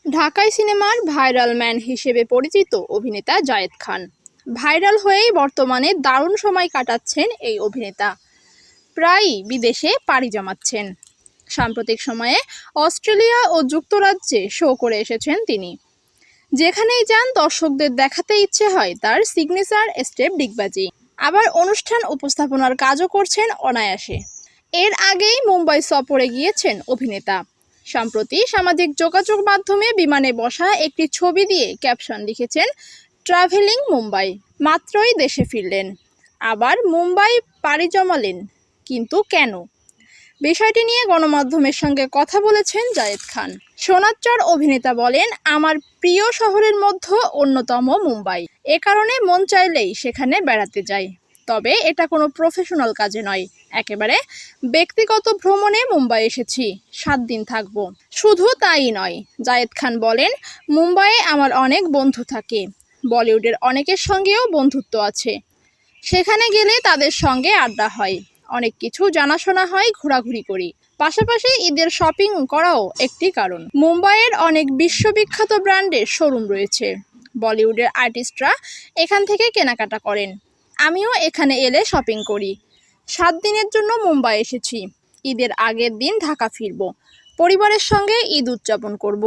ঢাকাই সিনেমার viral man হিসেবে পরিচিত অভিনেতা জায়েদ খান ভাইরাল হয়েই বর্তমানে দারুণ সময় কাটাচ্ছেন এই অভিনেতা। প্রায়ই বিদেশে পাড়ি জমাচ্ছেন। সাম্প্রতিক সময়ে অস্ট্রেলিয়া ও যুক্তরাজ্যে শো করে এসেছেন তিনি। যেখানেই যান দর্শকদের দেখাতে ইচ্ছে হয় তার সিগনেচার স্টেপ ডিগবাজি। আবার অনুষ্ঠান উপস্থাপনার কাজও করছেন অনায়াসে। এর আগেই মুম্বাই সফরে গিয়েছেন অভিনেতা। সম্প্রতি সামাজিক যোগাযোগ মাধ্যমে বিমানে বসা একটি ছবি দিয়ে ক্যাপশন লিখেছেন, ট্রাভেলিং মুম্বাই। মাত্রই দেশে ফিরলেন, আবার মুম্বাই পাড়ি জমালেন, কিন্তু কেন? বিষয়টি নিয়ে গণমাধ্যমের সঙ্গে কথা বলেছেন জায়েদ খান। সোনাচ্চার অভিনেতা বলেন, আমার প্রিয় শহরের মধ্যে অন্যতম মুম্বাই। এ কারণে মন চাইলেই সেখানে বেড়াতে যাই। তবে এটা কোনো প্রফেশনাল কাজে নয়, একেবারে ব্যক্তিগত ভ্রমণে মুম্বাই এসেছি, 7 দিন থাকবো। শুধু তাই নয়, জায়েদ খান বলেন, মুম্বাইয়ে আমার অনেক বন্ধু থাকে। বলিউডের অনেকের সঙ্গেও বন্ধুত্ব আছে। সেখানে গেলে তাদের সঙ্গে আড্ডা হয়, অনেক কিছু জানাশোনা হয়, ঘোরাঘুরি করি। পাশাপাশি ঈদের শপিং করাও একটি কারণ। মুম্বাইয়ের অনেক বিশ্ববিখ্যাত ব্র্যান্ডের শোরুম রয়েছে। বলিউডের আর্টিস্টরা এখান থেকে কেনাকাটা করেন। আমিও এখানে এলে শপিং করি। 7 দিনের জন্য মুম্বাই এসেছি। ঈদের আগের দিন ঢাকা ফিরব। পরিবারের সঙ্গে ঈদ উদযাপন করব।